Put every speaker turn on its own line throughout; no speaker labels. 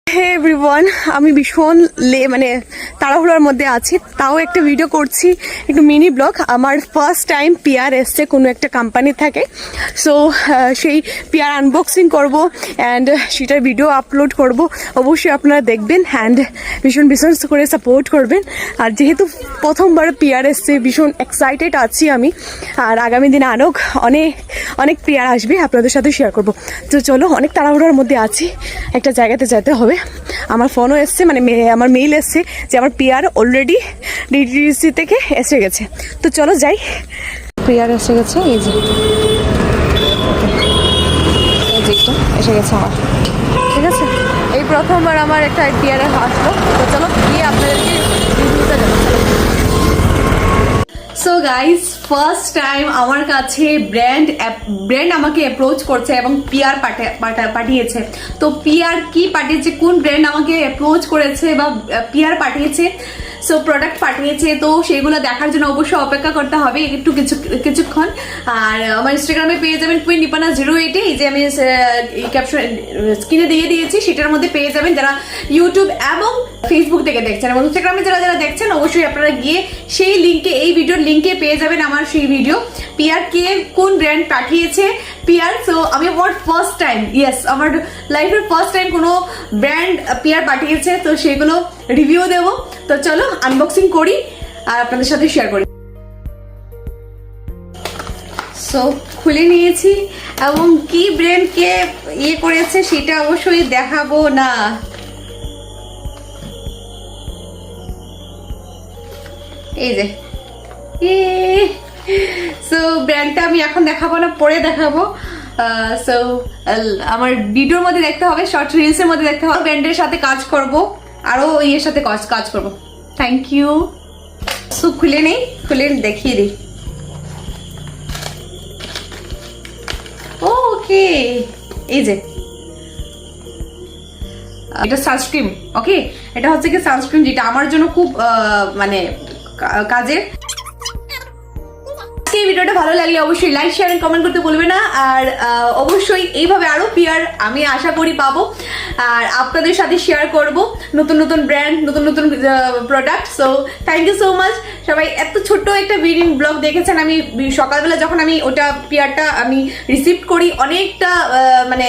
হে everyone, আমি ভীষণ মানে তাড়াহুড়োর মধ্যে আছি, তাও একটা ভিডিও করছি, একটু মিনি ব্লগ। আমার ফার্স্ট টাইম পিয়ার এসছে কোনো একটা কোম্পানি থাকে, সো সেই পিয়ার আনবক্সিং করব অ্যান্ড সেটার ভিডিও আপলোড করব। অবশ্যই আপনারা দেখবেন অ্যান্ড ভীষণ ভীষণ করে সাপোর্ট করবেন। আর যেহেতু প্রথমবার পিয়ার এসছে, ভীষণ এক্সাইটেড আছি আমি। আর আগামী দিনে আরও অনেক অনেক পিয়ার আসবে, আপনাদের সাথে শেয়ার করব। তো চলো, অনেক তাড়াহুড়োর মধ্যে আছি, একটা জায়গাতে যেতে হবে। আমার ফোনও এসছে, মানে আমার মেইল এসছে যে আমার পিয়ার অলরেডি ডিটিসি থেকে এসে গেছে। তো চলো যাই, পিয়ার এসে গেছে, এই যে এসে গেছে আমার, ঠিক আছে। এই প্রথমবার আমার একটা পিয়ার আসলো, তো চলো গিয়ে আপনাদেরকে রিভিউটা দেবো। সো গাইজ, ফার্স্ট টাইম আমার কাছে ব্র্যান্ড আমাকে অ্যাপ্রোচ করছে এবং পিয়ার পাঠিয়েছে। তো পিয়ার কি পাঠিয়েছে, কোন ব্র্যান্ড আমাকে অ্যাপ্রোচ করেছে বা পিয়ার পাঠিয়েছে, সো প্রোডাক্ট পাঠিয়েছে, তো সেগুলো দেখার জন্য অবশ্যই অপেক্ষা করতে হবে একটু কিছুক্ষণ। আর আমার ইনস্টাগ্রামে পেয়ে যাবেন কুইন নিপানা 08, এই যে আমি ক্যাপশন স্ক্রিনে দিয়ে দিয়েছি, সেটার মধ্যে পেয়ে যাবেন যারা ইউটিউব এবং ফেসবুক থেকে দেখছেন, এবং ইনস্টাগ্রামে যারা দেখছেন অবশ্যই আপনারা গিয়ে সেই লিঙ্কে, এই ভিডিওর লিঙ্কে পেয়ে যাবেন আমার সেই ভিডিও, পিয়ার কে কোন ব্র্যান্ড পাঠিয়েছে পিয়ার। সো আমি আমার ফার্স্ট টাইম, ইয়েস, আমার লাইফের ফার্স্ট টাইম কোনো ব্র্যান্ড পিয়ার পাঠিয়েছে, তো সেগুলো রিভিউ দেবো। তো চলো আনবক্সিং করি আর আপনাদের সাথে শেয়ার করি। সো খুলে নিয়েছি এবং কি ব্র্যান্ড কে করেছে সেটা অবশ্যই দেখাবো না। এই যে সো ব্র্যান্ডটা আমি এখন দেখাবো না, পরে দেখাবো। সো আমার ভিডিওর মধ্যে দেখতে হবে, শর্ট রিলসের মধ্যে দেখতে হবে। ব্র্যান্ডের সাথে কাজ করব, আরো ইয়ের সাথে কাজ করব। Thank you. সো খুলে দেখিয়ে দিই। ওকে, এই যে এটা সানস্ক্রিন। ওকে, এটা হচ্ছে কি সানস্ক্রিন, যেটা আমার জন্য খুব মানে কাজের। এই ভিডিওটা ভালো লাগলে অবশ্যই লাইক, শেয়ার এন্ড কমেন্ট করতে ভুলবে না। আর অবশ্যই এইভাবে আরো পিয়ার আমি আশা করি পাবো, আর আপনাদের সাথে শেয়ার করব নতুন নতুন ব্র্যান্ড, নতুন নতুন product. So thank you so much সবাই। এত ছোট্ট একটা ভিডিও ব্লগ দেখেছেন। আমি সকালবেলা যখন আমি ওটা পিয়ারটা আমি রিসিভ করি, অনেকটা মানে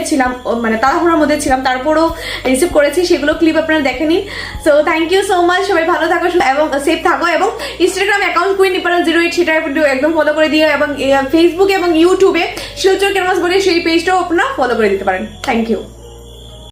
ছিলাম, মানে তাড়াহুড়োর মধ্যে ছিলাম, তারপরও রিসিভ করেছি, সেগুলো ক্লিপ আপনারা দেখে নিন। So thank you so much, সবাই ভালো থাকো এবং সেফ থাকো, এবং ইনস্টাগ্রাম অ্যাকাউন্ট কুইন নিপানা 08 সেটা একদম ফলো করে দিও, এবং ফেসবুকে এবং ইউটিউবে শিলচর ক্যানভাস বলে সেই পেজটাও আপনারা ফলো করে দিতে পারেন। Thank you.